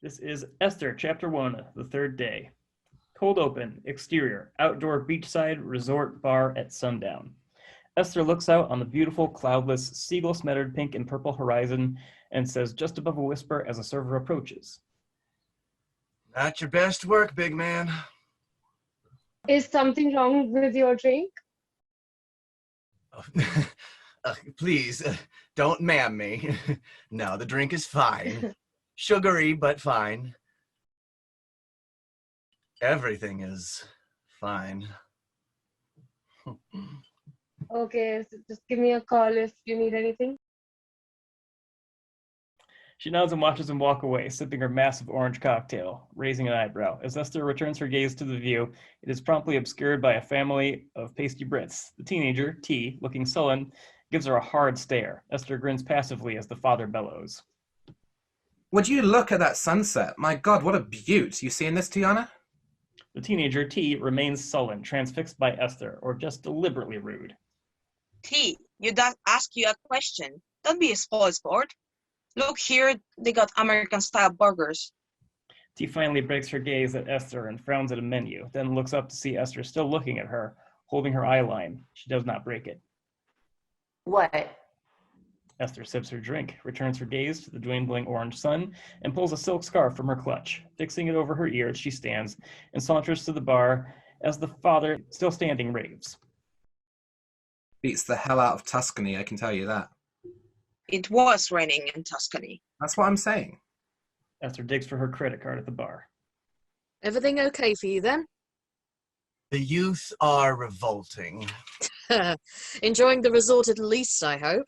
This is Esther, Chapter 1, the third day. Cold open, exterior, outdoor beachside resort bar at sundown. Esther looks out on the beautiful, cloudless, seagull-smettered pink and purple horizon and says just above a whisper as a server approaches. Not your best work, big man. Is something wrong with your drink? Oh, please, don't ma'am me. No, the drink is fine. Sugary, but fine. Everything is fine. Okay, so just give me a call if you need anything. She nods and watches him walk away, sipping her massive orange cocktail, raising an eyebrow. As Esther returns her gaze to the view, it is promptly obscured by a family of pasty Brits. The teenager, T, looking sullen, gives her a hard stare. Esther grins passively as the father bellows. Would you look at that sunset? My God, what a beaut. You seeing this, Tiana? The teenager, T, remains sullen, transfixed by Esther, or just deliberately rude. T, you ask you a question. Don't be a spoil sport. Look here, they got American-style burgers. T finally breaks her gaze at Esther and frowns at a menu, then looks up to see Esther still looking at her, holding her eye line. She does not break it. What? Esther sips her drink, returns her gaze to the dwindling orange sun, and pulls a silk scarf from her clutch. Fixing it over her ears, she stands and saunters to the bar as the father, still standing, raves. Beats the hell out of Tuscany, I can tell you that. It was raining in Tuscany. That's what I'm saying. Esther digs for her credit card at the bar. Everything okay for you then? The youth are revolting. Enjoying the resort at least, I hope.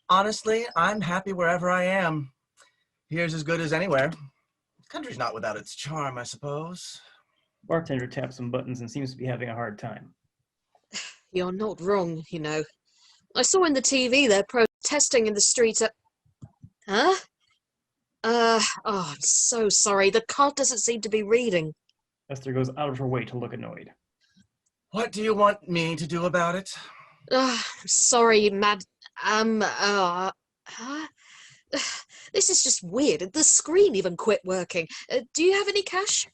Honestly, I'm happy wherever I am. Here's as good as anywhere. The country's not without its charm, I suppose. Bartender taps some buttons and seems to be having a hard time. You're not wrong, you know. I saw in the TV they're protesting in the streets at... Huh? Oh, I'm so sorry. The card doesn't seem to be reading. Esther goes out of her way to look annoyed. What do you want me to do about it? Sorry, huh? This is just weird. The screen even quit working. Do you have any cash?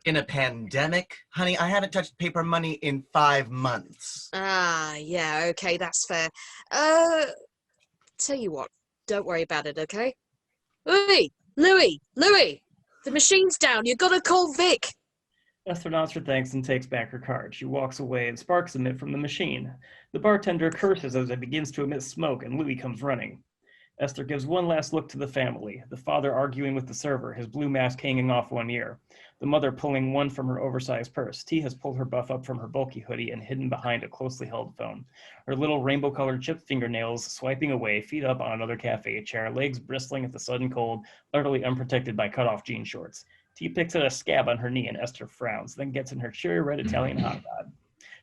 In a pandemic? Honey, I haven't touched paper money in 5 months. Yeah, okay, that's fair. Tell you what, don't worry about it, okay? Louis! The machine's down, you gotta call Vic! Esther nods her thanks and takes back her card. She walks away and sparks emit from the machine. The bartender curses as it begins to emit smoke and Louis comes running. Esther gives one last look to the family, the father arguing with the server, his blue mask hanging off one ear, the mother pulling one from her oversized purse. T has pulled her buff up from her bulky hoodie and hidden behind a closely held phone. Her little rainbow-colored chipped fingernails swiping away, feet up on another cafe chair, legs bristling at the sudden cold, utterly unprotected by cut-off jean shorts. T picks at a scab on her knee and Esther frowns, then gets in her cherry red Italian hot rod.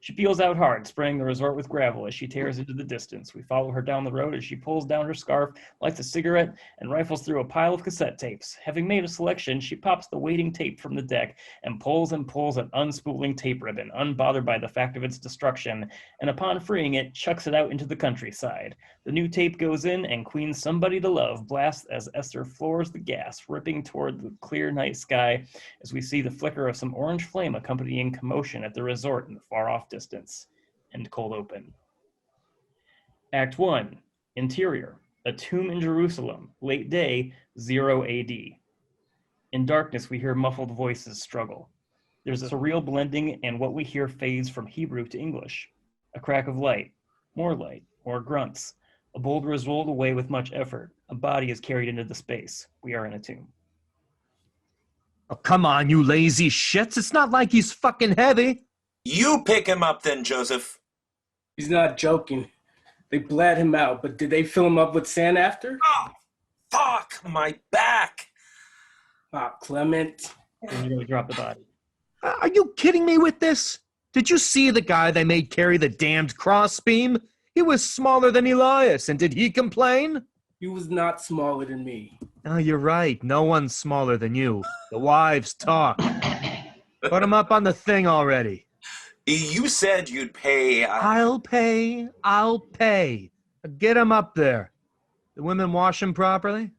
She peels out hard, spraying the resort with gravel as she tears into the distance. We follow her down the road as she pulls down her scarf, lights a cigarette, and rifles through a pile of cassette tapes. Having made a selection, she pops the waiting tape from the deck and pulls an unspooling tape ribbon, unbothered by the fact of its destruction, and upon freeing it, chucks it out into the countryside. The new tape goes in, and Queen Somebody to Love blasts as Esther floors the gas, ripping toward the clear night sky as we see the flicker of some orange flame accompanying commotion at the resort in the far-off distance. End cold open. Act 1. Interior. A tomb in Jerusalem. Late day, 0 AD. In darkness, we hear muffled voices struggle. There's a surreal blending, and what we hear fades from Hebrew to English. A crack of light, more grunts. A boulder is rolled away with much effort. A body is carried into the space. We are in a tomb. Oh, come on, you lazy shits. It's not like he's fucking heavy. You pick him up then, Joseph. He's not joking. They bled him out, but did they fill him up with sand after? Oh, fuck, my back. Clement. And you really drop the body. Are you kidding me with this? Did you see the guy they made carry the damned crossbeam? He was smaller than Elias, and did he complain? He was not smaller than me. Oh, you're right. No one's smaller than you. The wives talk. Put him up on the thing already. You said you'd pay. I'll pay. Get him up there. The women wash him properly?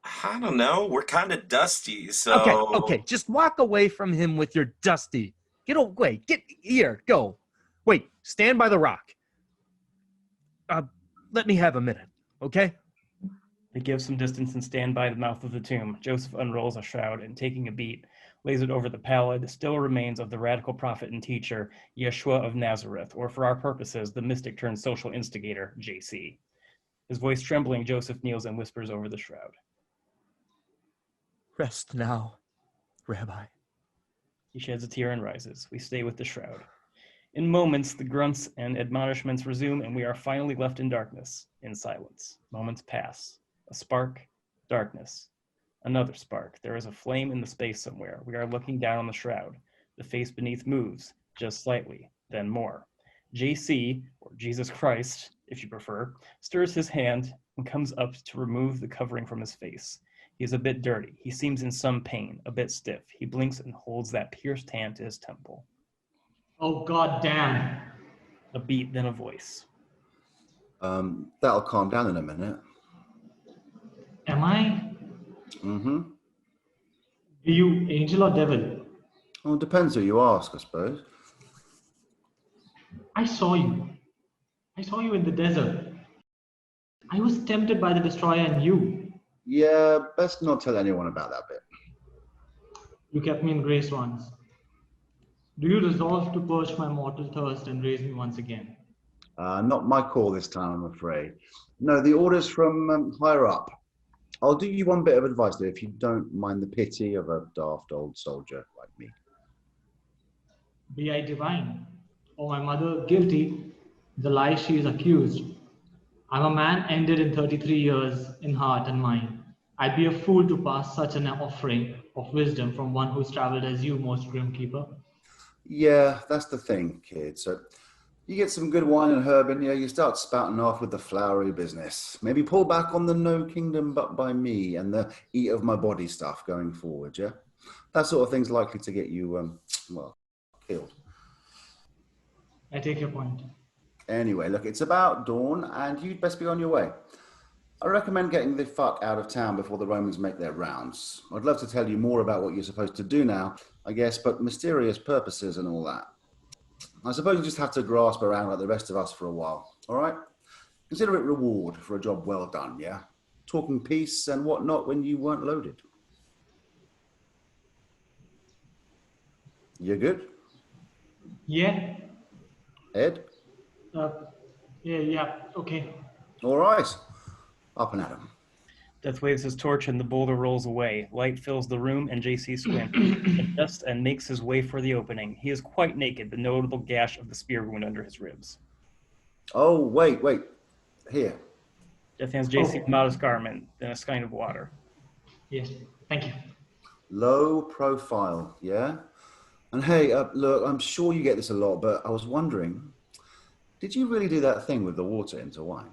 I don't know. We're kind of dusty, so. Okay, just walk away from him with your dusty. Get away, get here, go. Wait, stand by the rock. Let me have a minute, okay? They give some distance and stand by the mouth of the tomb. Joseph unrolls a shroud and, taking a beat, lays it over the pallid, still remains of the radical prophet and teacher, Yeshua of Nazareth, or for our purposes, the mystic turned social instigator, JC. His voice trembling, Joseph kneels and whispers over the shroud. Rest now, Rabbi. He sheds a tear and rises. We stay with the shroud. In moments, the grunts and admonishments resume, and we are finally left in darkness, in silence. Moments pass. A spark, darkness. Another spark. There is a flame in the space somewhere. We are looking down on the shroud. The face beneath moves, just slightly, then more. JC, or Jesus Christ, if you prefer, stirs his hand and comes up to remove the covering from his face. He is a bit dirty. He seems in some pain, a bit stiff. He blinks and holds that pierced hand to his temple. Oh, god damn. A beat, then a voice. That'll calm down in a minute. Am I? Mm-hmm. Are you angel or devil? Well, it depends who you ask, I suppose. I saw you. I saw you in the desert. I was tempted by the destroyer and you. Yeah, best not tell anyone about that bit. You kept me in grace once. Do you resolve to purge my mortal thirst and raise me once again? Not my call this time, I'm afraid. No, the order's from higher up. I'll do you one bit of advice, though, if you don't mind the pity of a daft old soldier like me. Be I divine, or my mother guilty, the lie she is accused. I'm a man ended in 33 years in heart and mind. I'd be a fool to pass such an offering of wisdom from one who's traveled as you, most grim keeper. Yeah, that's the thing, kid. So you get some good wine and herb in you, you start spouting off with the flowery business. Maybe pull back on the no kingdom but by me and the eat of my body stuff going forward, yeah? That sort of thing's likely to get you, well, killed. I take your point. Anyway, look, it's about dawn and you'd best be on your way. I recommend getting the fuck out of town before the Romans make their rounds. I'd love to tell you more about what you're supposed to do now, I guess, but mysterious purposes and all that. I suppose you just have to grasp around like the rest of us for a while, all right? Consider it reward for a job well done, yeah? Talking peace and whatnot when you weren't loaded. You good? Yeah? Ed? Yeah, okay. All right. Up and at 'em. Death waves his torch and the boulder rolls away. Light fills the room and JC squints, adjusts and makes his way for the opening. He is quite naked, the notable gash of the spear wound under his ribs. Oh, wait. Here. Death hands JC a modest garment, then a skein of water. Yes, thank you. Low profile, yeah? And hey, look, I'm sure you get this a lot, but I was wondering, did you really do that thing with the water into wine?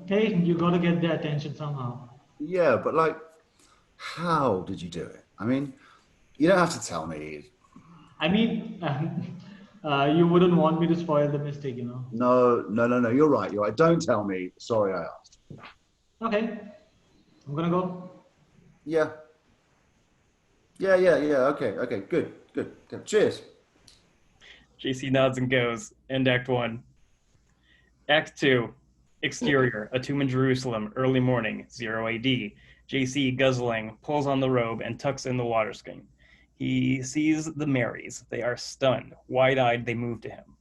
Hey, you gotta get their attention somehow. Yeah, but like, how did you do it? I mean, you don't have to tell me. I mean, you wouldn't want me to spoil the mistake, you know. No, you're right. Don't tell me. Sorry I asked. Okay, I'm gonna go. Yeah. Okay, good. Cheers. JC nods and goes. End Act 1. Act 2. Exterior, a tomb in Jerusalem, early morning, 0 AD. JC, guzzling, pulls on the robe and tucks in the water skin. He sees the Marys. They are stunned. Wide-eyed, they move to him.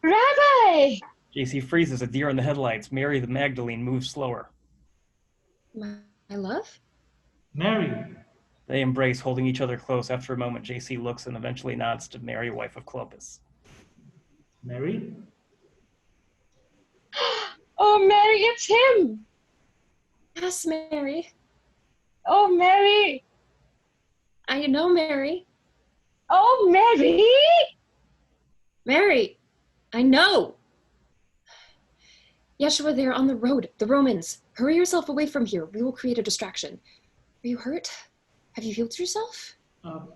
Rabbi! JC freezes, a deer in the headlights. Mary the Magdalene moves slower. My love? Mary. They embrace, holding each other close. After a moment, JC looks and eventually nods to Mary, wife of Clopas. Mary? Oh, Mary, it's him! Yes, Mary. Oh, Mary! I know, Mary. Oh, Mary! Mary, I know. Yeshua, they're on the road. The Romans. Hurry yourself away from here. We will create a distraction. Are you hurt? Have you healed yourself? I'm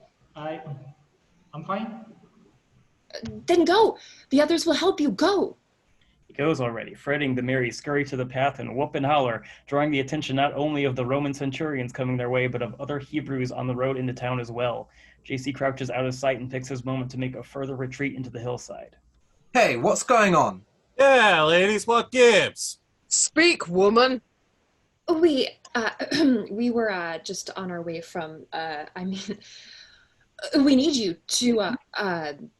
fine. Then go. The others will help you. Go. He goes already. Fretting, the Marys scurry to the path and whoop and holler, drawing the attention not only of the Roman centurions coming their way, but of other Hebrews on the road into town as well. JC crouches out of sight and picks his moment to make a further retreat into the hillside. Hey, what's going on? Yeah, ladies, what gives? Speak, woman. We we were just on our way from we need you to the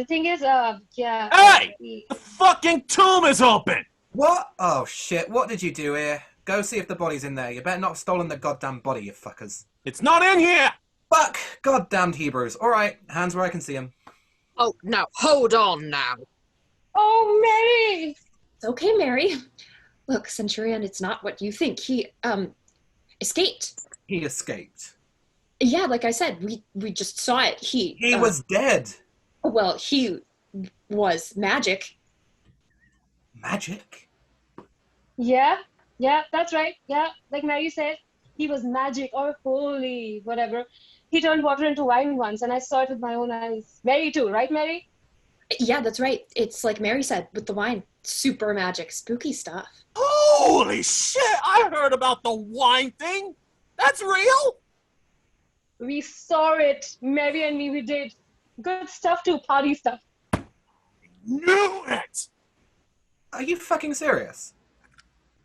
thing is, yeah. Hey! The fucking tomb is open! What? Oh shit, what did you do here? Go see if the body's in there. You better not have stolen the goddamn body, you fuckers. It's not in here! Fuck! Goddamned Hebrews. Alright, hands where I can see them. Oh, now, hold on now. Oh, Mary! It's okay, Mary. Look, Centurion, it's not what you think. He escaped. He escaped. Yeah, like I said, we just saw it. He was dead. Well, he was magic. Magic? Yeah, that's right. Yeah, like Mary said, he was magic or holy, whatever. He turned water into wine once, and I saw it with my own eyes. Mary too, right, Mary? Yeah, that's right. It's like Mary said, with the wine. Super magic, spooky stuff. Holy shit! I heard about the wine thing! That's real? We saw it. Mary and me, we did. Good stuff too, party stuff. Knew it! Are you fucking serious?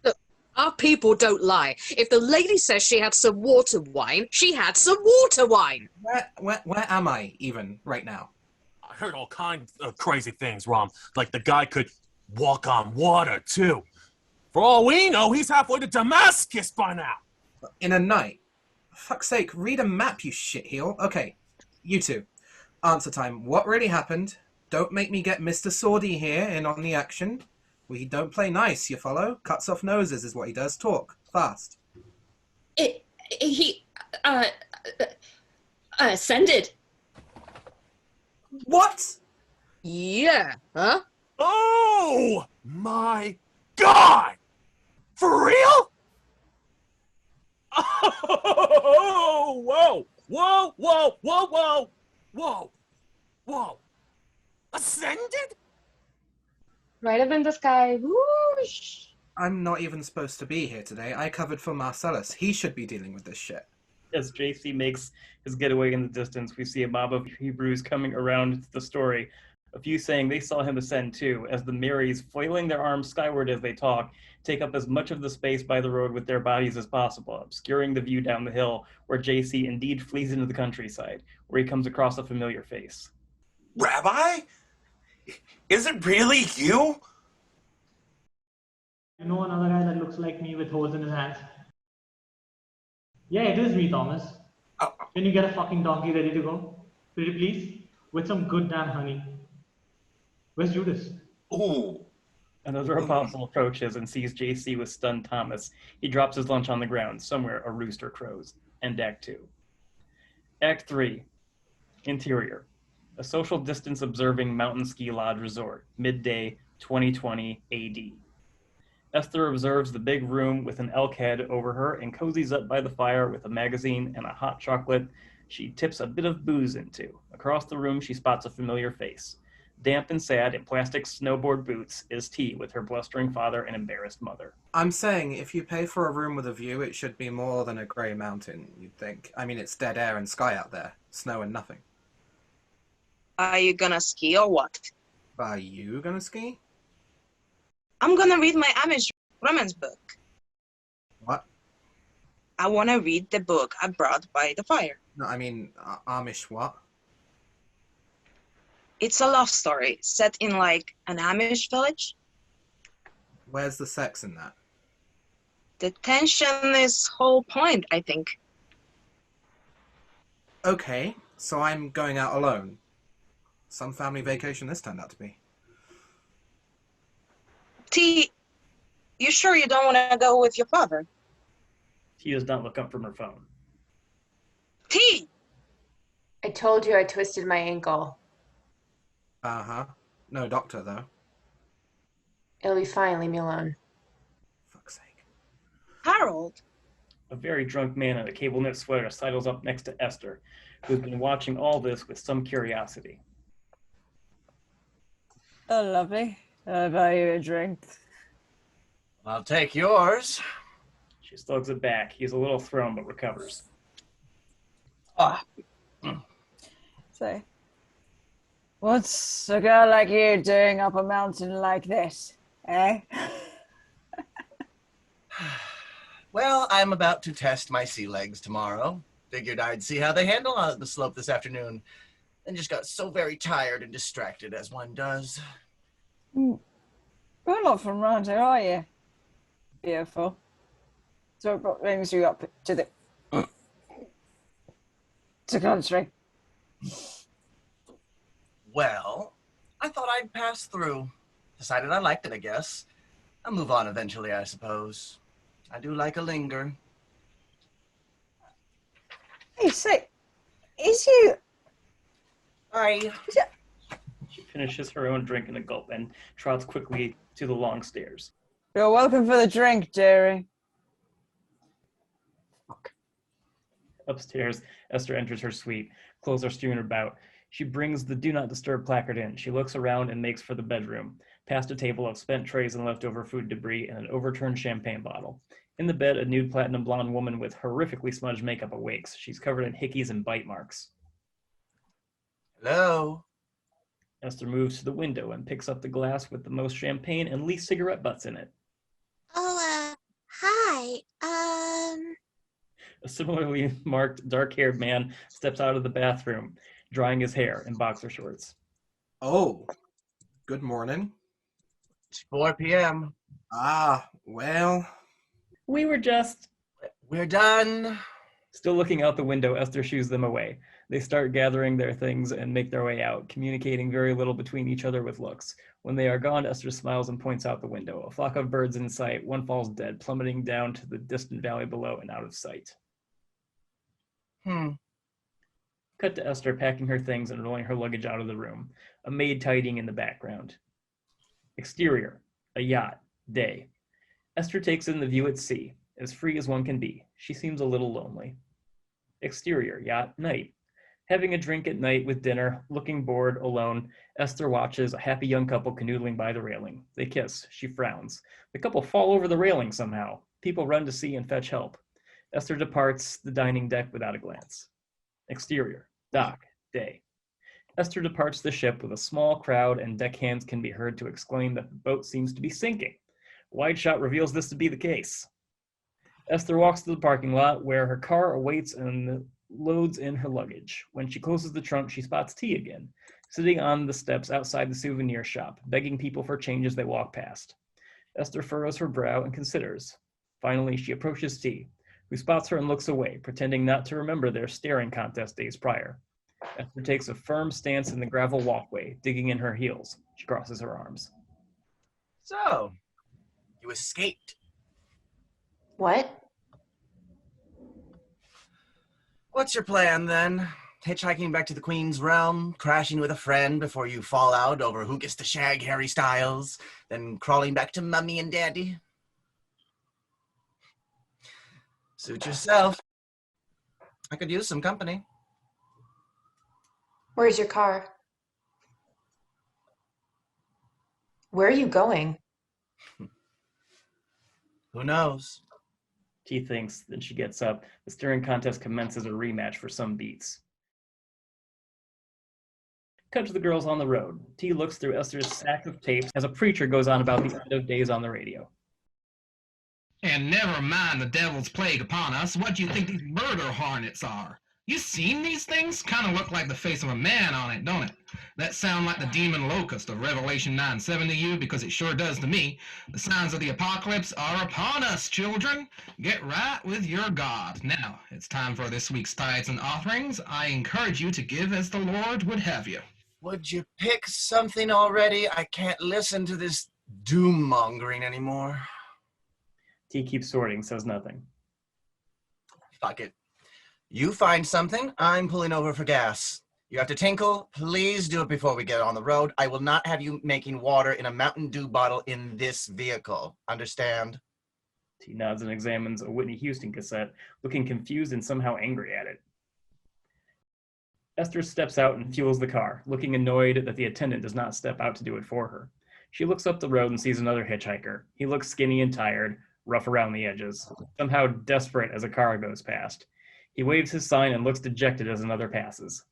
Look, our people don't lie. If the lady says she had some water wine, she had some water wine. Where am I even right now? I heard all kinds of crazy things, Rom. Like the guy could walk on water, too. For all we know, he's halfway to Damascus by now. In a night? For fuck's sake, read a map, you shitheel. Okay, you two. Answer time. What really happened? Don't make me get Mr. Swordy here in on the action. We don't play nice, you follow? Cuts off noses is what he does. Talk. Fast. He ascended. What? Yeah, huh? Oh my God! For real? Oh, whoa, whoa, whoa, whoa, whoa, whoa, whoa. Ascended? Right up in the sky. Whoosh! I'm not even supposed to be here today. I covered for Marcellus. He should be dealing with this shit. As JC makes his getaway in the distance, we see a mob of Hebrews coming around the story, a few saying they saw him ascend too, as the Marys, flailing their arms skyward as they talk, take up as much of the space by the road with their bodies as possible, obscuring the view down the hill, where JC indeed flees into the countryside, where he comes across a familiar face. Rabbi? Is it really you? You know another guy that looks like me with holes in his hands? Yeah, it is me, Thomas. Can you get a fucking donkey ready to go? Pretty please? With some good damn honey. Where's Judas? Ooh. Another apostle approaches and sees JC with stunned Thomas. He drops his lunch on the ground. Somewhere a rooster crows. End Act 2. Act 3. Interior. A social distance observing mountain ski lodge resort. Midday 2020 AD. Esther observes the big room with an elk head over her and cozies up by the fire with a magazine and a hot chocolate she tips a bit of booze into. Across the room, she spots a familiar face. Damp and sad in plastic snowboard boots is T with her blustering father and embarrassed mother. I'm saying, if you pay for a room with a view, it should be more than a grey mountain, you'd think. I mean, it's dead air and sky out there. Snow and nothing. Are you gonna ski or what? Are you gonna ski? I'm gonna read my Amish romance book. What? I wanna read the book I brought by the fire. No, I mean, Amish what? It's a love story set in like an Amish village. Where's the sex in that? The tension is whole point, I think. Okay, so I'm going out alone. Some family vacation this turned out to be. T, you sure you don't want to go with your father? T does not look up from her phone. T! I told you I twisted my ankle. Uh-huh. No doctor, though. It'll be fine. Leave me alone. Fuck's sake. Harold? A very drunk man in a cable knit sweater sidles up next to Esther, who's been watching all this with some curiosity. Oh, lovely. I'll buy you a drink. I'll take yours. She slugs it back. He's a little thrown, but recovers. Ah. So, what's a girl like you doing up a mountain like this, eh? Well, I'm about to test my sea legs tomorrow. Figured I'd see how they handle on the slope this afternoon. And just got so very tired and distracted, as one does. You're not from round here, are you? Beautiful. So what brings you up to the country? Well, I thought I'd pass through. Decided I liked it, I guess. I'll move on eventually, I suppose. I do like a linger. Hey, say, is you... Hi. She finishes her own drink in a gulp and trots quickly to the long stairs. You're welcome for the drink, Jerry. Upstairs, Esther enters her suite. Clothes are strewn about. She brings the Do Not Disturb placard in. She looks around and makes for the bedroom, past a table of spent trays and leftover food debris and an overturned champagne bottle. In the bed, a nude platinum blonde woman with horrifically smudged makeup awakes. She's covered in hickeys and bite marks. Hello? Esther moves to the window and picks up the glass with the most champagne and least cigarette butts in it. Oh, hi. A similarly marked dark-haired man steps out of the bathroom, drying his hair in boxer shorts. Oh, good morning. It's 4 p.m. Ah, well... We were just... We're done. Still looking out the window, Esther shoos them away. They start gathering their things and make their way out, communicating very little between each other with looks. When they are gone, Esther smiles and points out the window. A flock of birds in sight, one falls dead, plummeting down to the distant valley below and out of sight. Cut to Esther packing her things and rolling her luggage out of the room. A maid tidying in the background. Exterior, a yacht, day. Esther takes in the view at sea, as free as one can be. She seems a little lonely. Exterior, yacht, night. Having a drink at night with dinner, looking bored, alone, Esther watches a happy young couple canoodling by the railing. They kiss. She frowns. The couple fall over the railing somehow. People run to see and fetch help. Esther departs the dining deck without a glance. Exterior, dock, day. Esther departs the ship with a small crowd, and deckhands can be heard to exclaim that the boat seems to be sinking. A wide shot reveals this to be the case. Esther walks to the parking lot where her car awaits and loads in her luggage. When she closes the trunk, she spots T again, sitting on the steps outside the souvenir shop, begging people for change as they walk past. Esther furrows her brow and considers. Finally, she approaches T, who spots her and looks away, pretending not to remember their staring contest days prior. Esther takes a firm stance in the gravel walkway, digging in her heels. She crosses her arms. So, you escaped. What? What's your plan, then? Hitchhiking back to the Queen's realm, crashing with a friend before you fall out over who gets to shag Harry Styles, then crawling back to Mummy and Daddy? Suit yourself. I could use some company. Where's your car? Where are you going? Who knows? T thinks, then she gets up. The steering contest commences a rematch for some beats. Cut to the girls on the road. T looks through Esther's sack of tapes as a preacher goes on about the end of days on the radio. And never mind the devil's plague upon us, what do you think these murder hornets are? You seen these things? Kind of look like the face of a man on it, don't it? That sound like the demon locust of Revelation 9:7 to you, because it sure does to me. The signs of the apocalypse are upon us, children. Get right with your God. Now, it's time for this week's tithes and offerings. I encourage you to give as the Lord would have you. Would you pick something already? I can't listen to this doom-mongering anymore. T keeps sorting, says nothing. Fuck it. You find something, I'm pulling over for gas. You have to tinkle, please do it before we get on the road. I will not have you making water in a Mountain Dew bottle in this vehicle. Understand? T nods and examines a Whitney Houston cassette, looking confused and somehow angry at it. Esther steps out and fuels the car, looking annoyed that the attendant does not step out to do it for her. She looks up the road and sees another hitchhiker. He looks skinny and tired, rough around the edges, somehow desperate as a car goes past. He waves his sign and looks dejected as another passes.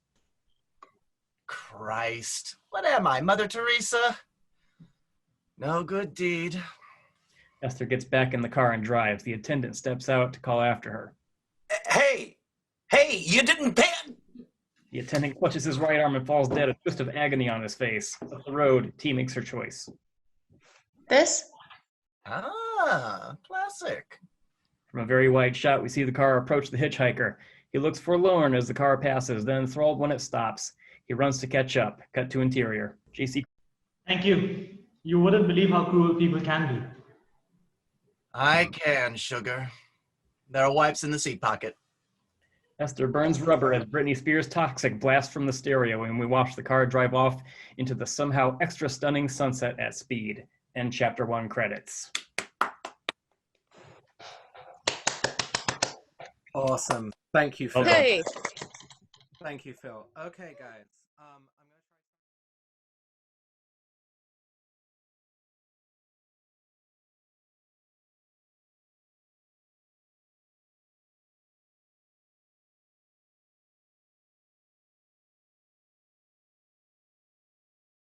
Christ. What am I, Mother Teresa? No good deed. Esther gets back in the car and drives. The attendant steps out to call after her. Hey, you didn't pay. The attendant clutches his right arm and falls dead, a twist of agony on his face. Up the road, T makes her choice. This? Ah, classic. From a very wide shot, we see the car approach the hitchhiker. He looks forlorn as the car passes, then enthralled when it stops. He runs to catch up. Cut to interior. JC. Thank you. You wouldn't believe how cruel people can be. I can, sugar. There are wipes in the seat pocket. Esther burns rubber as Britney Spears' Toxic blasts from the stereo, and we watch the car drive off into the somehow extra stunning sunset at speed. End chapter 1 credits. Awesome. Thank you, Phil. Hey. Thank you, Phil. Okay, guys. I'm gonna